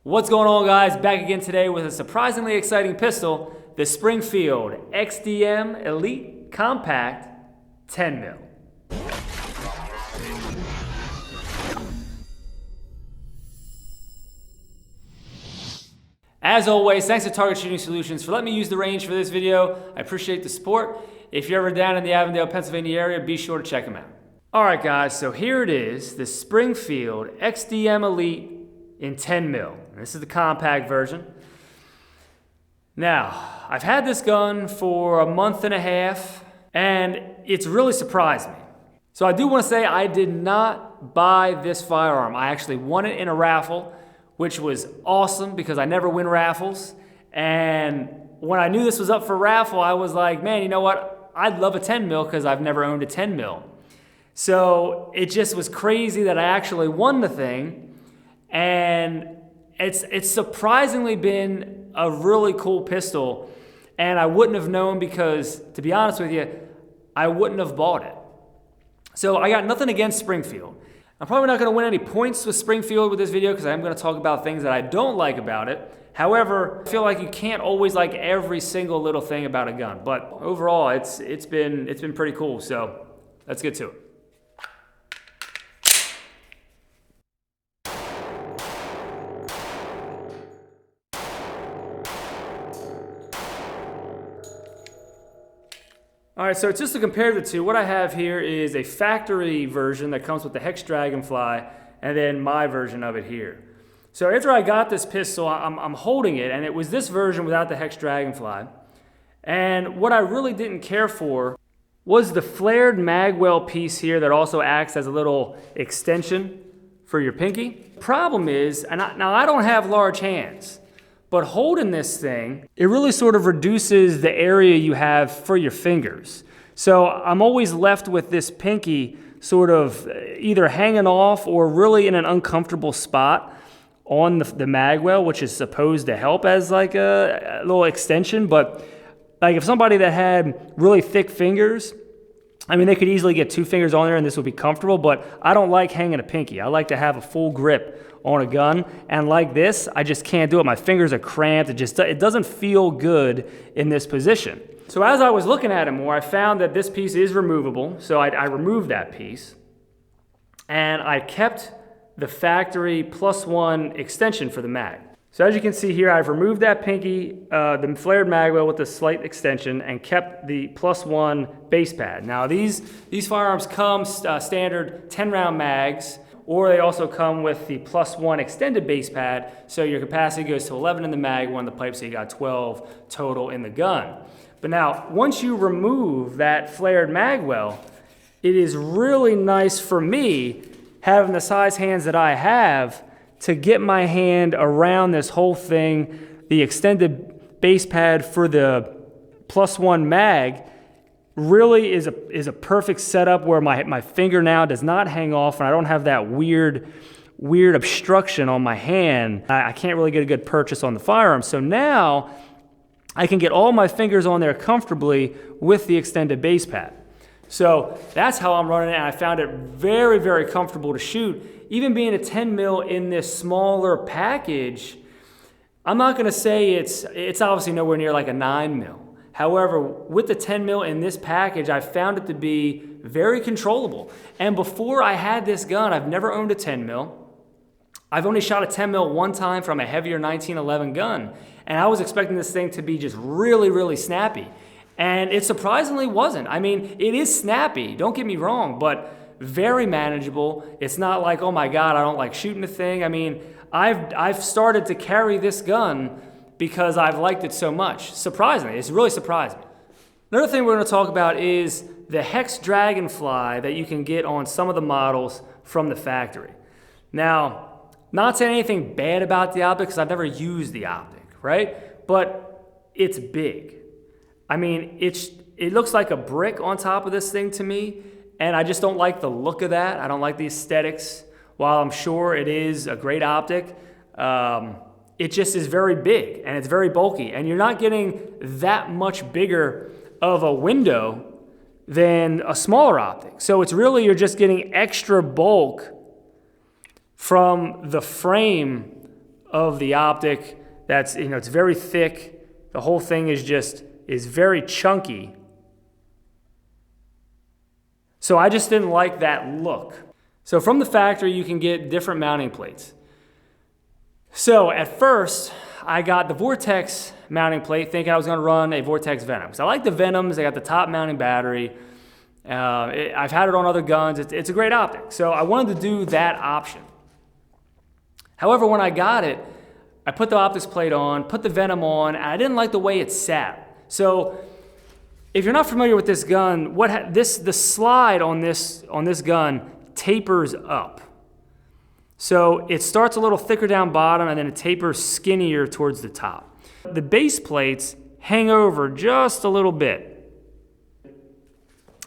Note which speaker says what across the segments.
Speaker 1: What's going on, guys? Back again today with a surprisingly exciting pistol, the Springfield XDM Elite Compact 10 mil. As always, thanks to Target Shooting Solutions for letting me use the range for this video. I appreciate the support. If you're ever down in the Avondale, Pennsylvania area, be sure to check them out. All right, guys, so here it is, the Springfield XDM Elite in 10 mil. This is the compact version. Now, I've had this gun for a month and a half, and it's really surprised me. So I do want to say I did not buy this firearm. I actually won it in a raffle, which was awesome because I never win raffles. And when I knew this was up for raffle, I was like, man, you know what? I'd love a 10 mil because I've never owned a 10 mil. So it just was crazy that I actually won the thing. And it's surprisingly been a really cool pistol, and I wouldn't have known because, to be honest with you, I wouldn't have bought it. So I got nothing against Springfield. I'm probably not going to win any points with Springfield with this video because I'm going to talk about things that I don't like about it. However, I feel like you can't always like every single little thing about a gun, but overall it's been pretty cool. So let's get to it. All right, so just to compare the two, what I have here is a factory version that comes with the Hex Dragonfly, and then my version of it here. So after I got this pistol, I'm holding it, and it was this version without the Hex Dragonfly. And what I really didn't care for was the flared magwell piece here that also acts as a little extension for your pinky. Problem is, now I don't have large hands, but holding this thing, it really sort of reduces the area you have for your fingers. So I'm always left with this pinky sort of either hanging off or really in an uncomfortable spot on the magwell, which is supposed to help as like a little extension. But like if somebody that had really thick fingers, I mean, they could easily get 2 fingers on there and this would be comfortable, but I don't like hanging a pinky. I like to have a full grip on a gun, and like this, I just can't do it. My fingers are cramped. It doesn't feel good in this position. So as I was looking at it more, I found that this piece is removable, so I removed that piece, and I kept the factory +1 extension for the mag. So as you can see here, I've removed that pinky, the flared magwell with the slight extension, and kept the +1 base pad. Now these firearms come standard 10-round mags, or they also come with the +1 extended base pad, so your capacity goes to 11 in the mag, 1 in the pipe, so you got 12 total in the gun. But now, once you remove that flared magwell, it is really nice for me, having the size hands that I have, to get my hand around this whole thing. The extended base pad for the +1 mag really is a perfect setup where my finger now does not hang off and I don't have that weird obstruction on my hand. I can't really get a good purchase on the firearm. So now I can get all my fingers on there comfortably with the extended base pad. So that's how I'm running it, and I found it very, very comfortable to shoot. Even being a 10 mil in this smaller package, I'm not gonna say it's obviously nowhere near like a 9 mil. However, with the 10 mil in this package, I found it to be very controllable. And before I had this gun, I've never owned a 10 mil. I've only shot a 10 mil one time from a heavier 1911 gun. And I was expecting this thing to be just really, really snappy. And it surprisingly wasn't. I mean, it is snappy, don't get me wrong, but very manageable. It's not like, oh my God, I don't like shooting the thing. I mean, I've started to carry this gun because I've liked it so much. Surprisingly, it's really surprised me. Another thing we're gonna talk about is the Hex Dragonfly that you can get on some of the models from the factory. Now, not saying anything bad about the optic because I've never used the optic, right? But it's big. I mean, it looks like a brick on top of this thing to me, and I just don't like the look of that. I don't like the aesthetics. While I'm sure it is a great optic, it just is very big and it's very bulky, and you're not getting that much bigger of a window than a smaller optic. So it's really, you're just getting extra bulk from the frame of the optic that's, it's very thick. The whole thing is very chunky. So I just didn't like that look. So from the factory, you can get different mounting plates. So at first, I got the Vortex mounting plate thinking I was gonna run a Vortex Venom. Because I like the Venoms, they got the top mounting battery. I've had it on other guns, it's a great optic. So I wanted to do that option. However, when I got it, I put the optics plate on, put the Venom on, and I didn't like the way it sat. So if you're not familiar with this gun, the slide on this gun tapers up. So it starts a little thicker down bottom and then it tapers skinnier towards the top. The base plates hang over just a little bit.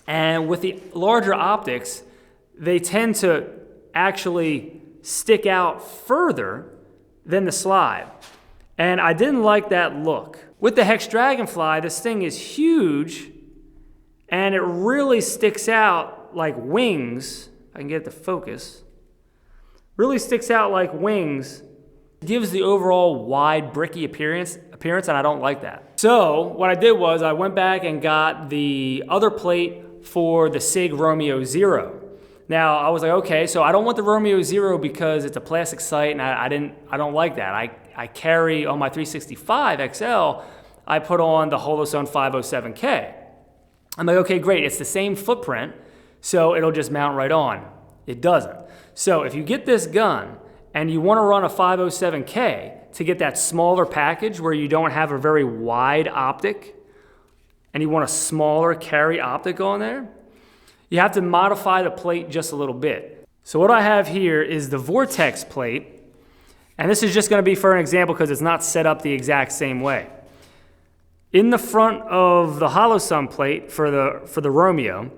Speaker 1: And with the larger optics, they tend to actually stick out further than the slide. And I didn't like that look. With the Hex Dragonfly, this thing is huge and it really sticks out like wings. If I can get it to focus. Really sticks out like wings. It gives the overall wide, bricky appearance, and I don't like that. So what I did was I went back and got the other plate for the SIG Romeo Zero. Now I was like, okay, so I don't want the Romeo Zero because it's a plastic sight, and I don't like that. I carry on my 365 XL, I put on the Holosun 507K. I'm like, okay, great, it's the same footprint, so it'll just mount right on. It doesn't. So if you get this gun and you want to run a 507K to get that smaller package where you don't have a very wide optic and you want a smaller carry optic on there, you have to modify the plate just a little bit. So what I have here is the Vortex plate, and this is just going to be for an example because it's not set up the exact same way. In the front of the Holosun plate for the Romeo,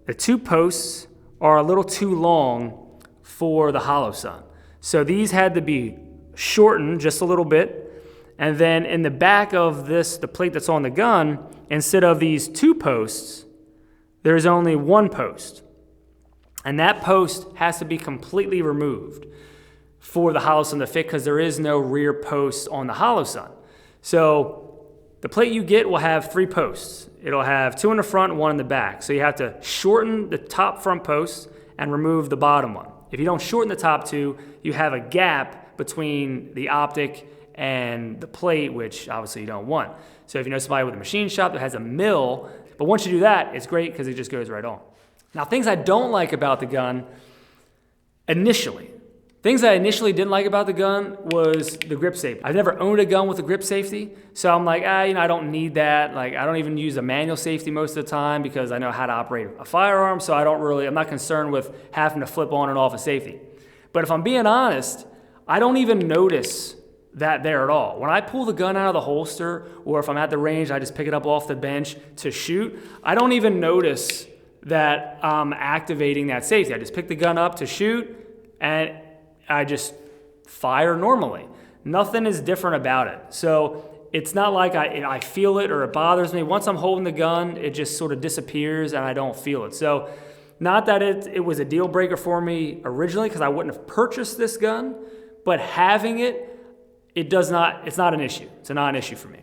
Speaker 1: the two posts are a little too long for the Holosun. So these had to be shortened just a little bit. And then in the back of the plate that's on the gun, instead of these two posts, there's only one post. And that post has to be completely removed for the Holosun to fit because there is no rear post on the Holosun. So the plate you get will have 3 posts. It'll have 2 in the front and 1 in the back. So you have to shorten the top front post and remove the bottom one. If you don't shorten the top 2, you have a gap between the optic and the plate, which obviously you don't want. So if you know somebody with a machine shop that has a mill, but once you do that, it's great because it just goes right on. Now, things I don't like about the gun initially. Things I initially didn't like about the gun was the grip safety. I've never owned a gun with a grip safety, so I'm like, I don't need that. Like, I don't even use a manual safety most of the time because I know how to operate a firearm, so I'm not concerned with having to flip on and off a safety. But if I'm being honest, I don't even notice that there at all. When I pull the gun out of the holster, or if I'm at the range, I just pick it up off the bench to shoot, I don't even notice that I'm activating that safety. I just pick the gun up to shoot, and I just fire normally. Nothing is different about it. So it's not like I feel it or it bothers me. Once I'm holding the gun, it just sort of disappears and I don't feel it. So not that it was a deal breaker for me originally because I wouldn't have purchased this gun, but having it's not an issue. It's not an issue for me.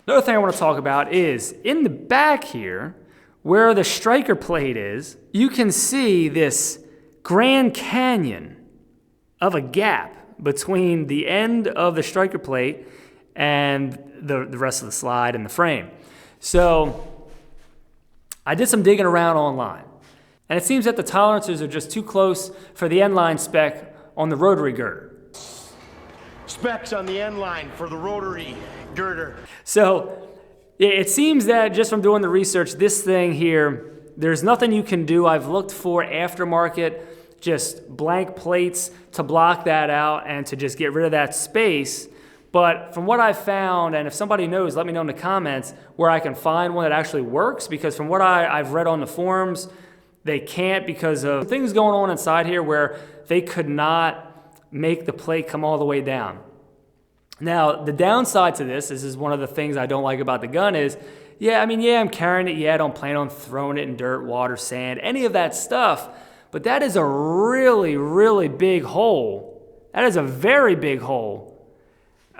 Speaker 1: Another thing I want to talk about is in the back here, where the striker plate is, you can see this Grand Canyon of a gap between the end of the striker plate and the rest of the slide and the frame. So I did some digging around online, and it seems that the tolerances are just too close for the end-line spec on the rotary girder.
Speaker 2: Specs on the end line for the rotary girder.
Speaker 1: So it seems that just from doing the research, this thing here, there's nothing you can do. I've looked for aftermarket, just blank plates to block that out and to just get rid of that space. But from what I've found, and if somebody knows, let me know in the comments where I can find one that actually works, because from what I've read on the forums, they can't because of things going on inside here where they could not make the plate come all the way down. Now, the downside to this is one of the things I don't like about the gun is, I'm carrying it. I don't plan on throwing it in dirt, water, sand, any of that stuff. But that is a really, really big hole. That is a very big hole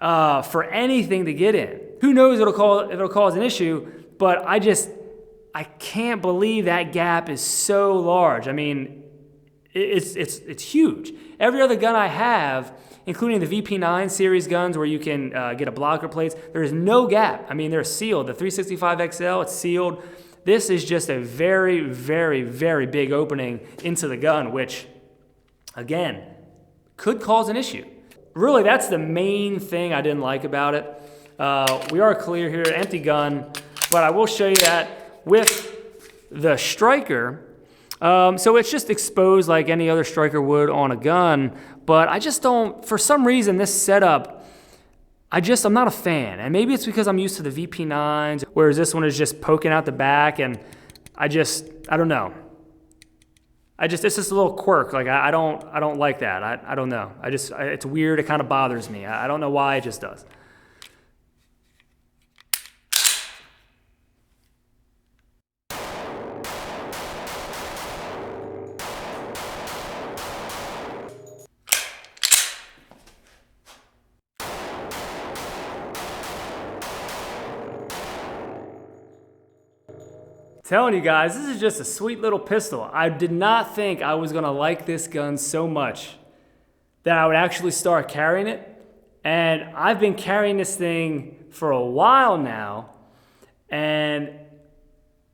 Speaker 1: for anything to get in. Who knows if it'll cause an issue, but I can't believe that gap is so large. I mean, it's huge. Every other gun I have, including the VP9 series guns where you can get a blocker plates, there is no gap. I mean, they're sealed. The 365 XL, it's sealed. This is just a very, very, very big opening into the gun, which, again, could cause an issue. Really, that's the main thing I didn't like about it. We are clear here, empty gun, but I will show you that with the striker. So it's just exposed like any other striker would on a gun, but I just don't, for some reason, this setup, I'm not a fan. And maybe it's because I'm used to the VP9s, whereas this one is just poking out the back, and I don't know. It's just a little quirk. Like I don't like that. I don't know. It's weird. It kind of bothers me. I don't know why, it just does. Telling you guys, this is just a sweet little pistol. I did not think I was gonna like this gun so much that I would actually start carrying it. And I've been carrying this thing for a while now, and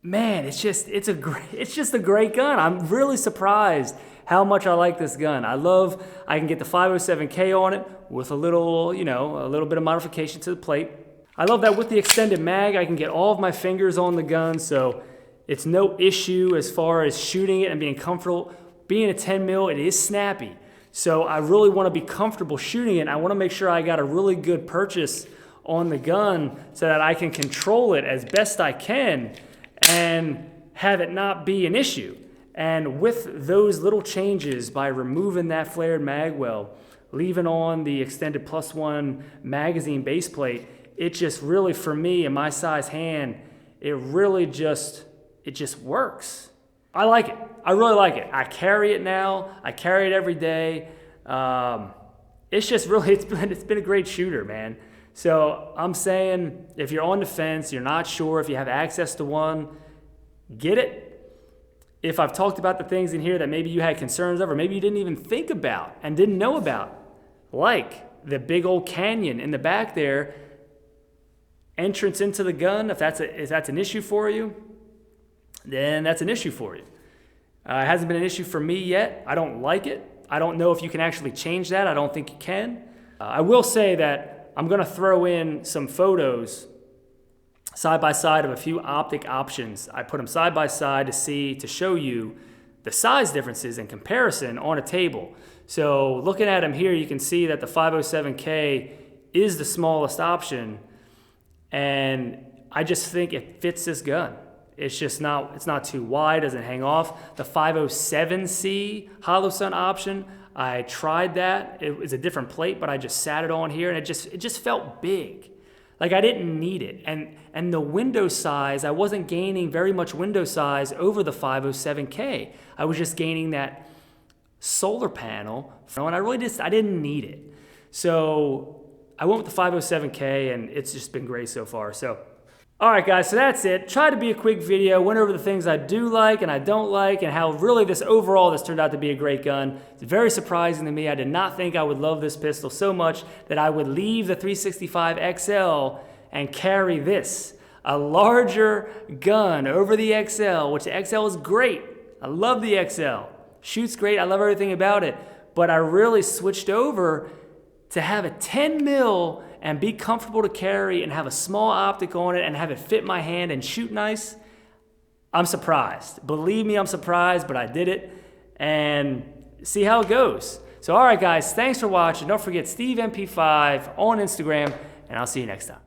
Speaker 1: man, it's just a great gun. I'm really surprised how much I like this gun. I can get the 507K on it with a little bit of modification to the plate. I love that with the extended mag, I can get all of my fingers on the gun, so it's no issue as far as shooting it and being comfortable. Being a 10 mil, it is snappy. So I really want to be comfortable shooting it. I want to make sure I got a really good purchase on the gun so that I can control it as best I can and have it not be an issue. And with those little changes, by removing that flared mag well, leaving on the extended +1 magazine base plate, it just really, for me and my size hand, it just works. I like it. I really like it. I carry it now. I carry it every day. It's been a great shooter, man. So I'm saying, if you're on the fence, you're not sure if you have access to one, get it. If I've talked about the things in here that maybe you had concerns of, or maybe you didn't even think about and didn't know about, like the big old canyon in the back there, entrance into the gun, if that's an issue for you, then that's an issue for you. It hasn't been an issue for me yet. I don't like it. I don't know if you can actually change that. I don't think you can. I will say that I'm gonna throw in some photos side by side of a few optic options. I put them side by side to show you the size differences in comparison on a table. So looking at them here, you can see that the 507K is the smallest option, and I just think it fits this gun. It's not too wide, doesn't hang off. The 507C hollow sun option, I tried that. It was a different plate, but I just sat it on here, and it just felt big. Like I didn't need it. And the window size, I wasn't gaining very much window size over the 507K. I was just gaining that solar panel, and I didn't need it. So I went with the 507K, and it's just been great so far. So, all right, guys, so that's it. Tried to be a quick video, went over the things I do like and I don't like, and how really this turned out to be a great gun. It's very surprising to me. I did not think I would love this pistol so much that I would leave the 365 XL and carry this, a larger gun over the XL, which the XL is great. I love the XL. Shoots great. I love everything about it. But I really switched over to have a 10 mil and be comfortable to carry and have a small optic on it and have it fit my hand and shoot nice. I'm surprised. Believe me, I'm surprised, but I did it, and see how it goes. So all right, guys, thanks for watching. Don't forget Steve MP5 on Instagram, and I'll see you next time.